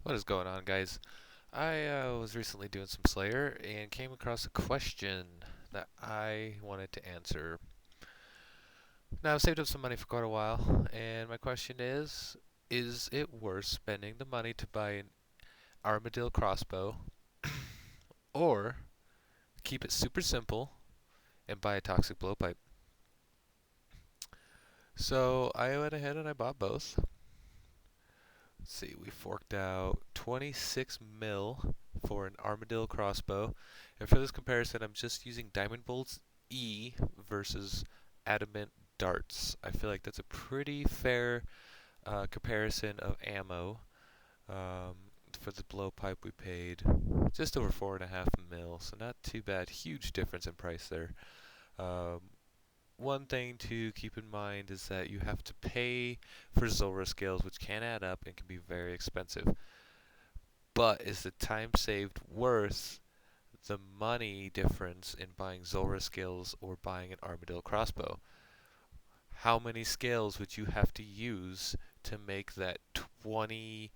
What is going on, guys? I was recently doing some Slayer and came across a question that I wanted to answer. Now, I've saved up some money for quite a while, and my question is it worth spending the money to buy an Armadyl Crossbow or keep it super simple and buy a toxic blowpipe? So, I went ahead and I bought both. Let's see, we forked out 26 mil for an Armadyl Crossbow. And for this comparison, I'm just using Diamond Bolts E versus Adamant Darts. I feel like that's a pretty fair comparison of ammo. Um, for the blowpipe, we paid just over 4.5 mil, so not too bad. Huge difference in price there. Um, One thing to keep in mind is that you have to pay for Zora scales, which can add up and can be very expensive. But is the time saved worth the money difference in buying Zora scales or buying an Armadyl crossbow? How many scales would you have to use to make that 21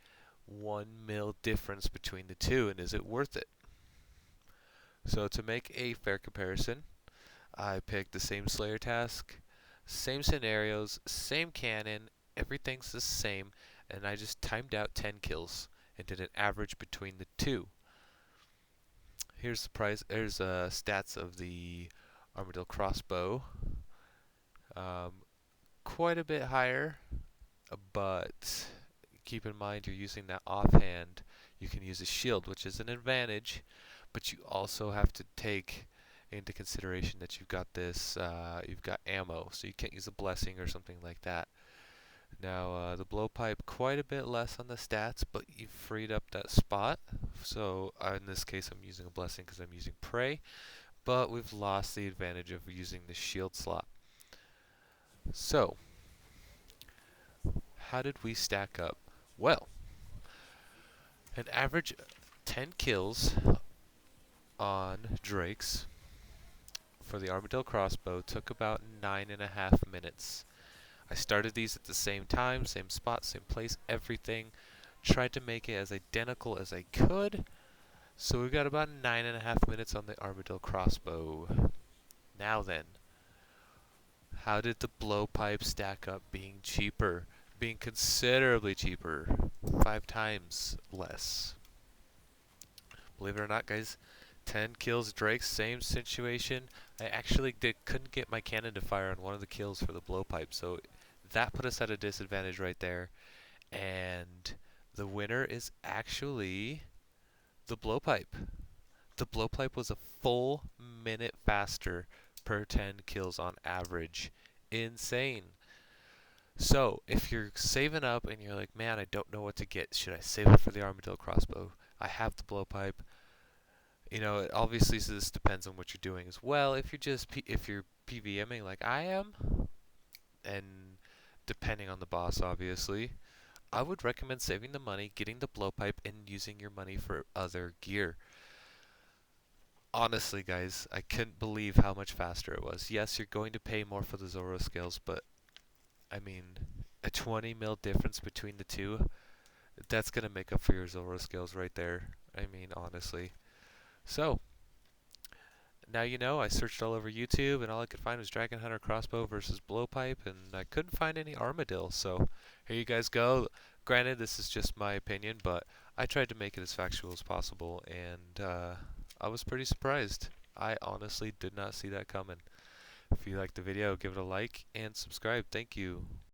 mil difference between the two, and is it worth it? So to make a fair comparison, I picked the same Slayer task, same scenarios, same cannon, everything's the same, and I just timed out 10 kills and did an average between the two. Here's the price. Here's stats of the Armadyl crossbow. Um, Quite a bit higher, but keep in mind you're using that offhand. You can use a shield, which is an advantage, but you also have to take into consideration that you've got this, you've got ammo, so you can't use a blessing or something like that. Now, the blowpipe, quite a bit less on the stats, but you freed up that spot. So, in this case, I'm using a blessing because I'm using prey, but we've lost the advantage of using the shield slot. So, how did we stack up? Well, an average 10 kills on Drakes for the Armadyl crossbow took about 9.5 minutes. I started these at the same time, same spot, same place, everything. Tried to make it as identical as I could. So we've got about 9.5 minutes on the Armadyl crossbow. Now then, how did the blowpipe stack up being cheaper? Being considerably cheaper. 5 times less. Believe it or not, guys, 10 kills Drake, same situation. I actually couldn't get my cannon to fire on one of the kills for the blowpipe, so that put us at a disadvantage right there. And the winner is actually the blowpipe. The blowpipe was a full minute faster per 10 kills on average. Insane. So, if you're saving up and you're like, man, I don't know what to get, should I save up for the Armadyl crossbow? I have the blowpipe. You know, obviously this depends on what you're doing as well. If you're just if you're PVMing like I am, and depending on the boss, obviously, I would recommend saving the money, getting the blowpipe, and using your money for other gear. Honestly, guys, I couldn't believe how much faster it was. Yes, you're going to pay more for the Zoro scales, but I mean, a 20 mil difference between the two, that's gonna make up for your Zoro scales right there. I mean, honestly. So, now you know, I searched all over YouTube and all I could find was Dragon Hunter Crossbow versus Blowpipe, and I couldn't find any Armadyl, so here you guys go. Granted, this is just my opinion, but I tried to make it as factual as possible, and I was pretty surprised. I honestly did not see that coming. If you liked the video, give it a like and subscribe. Thank you.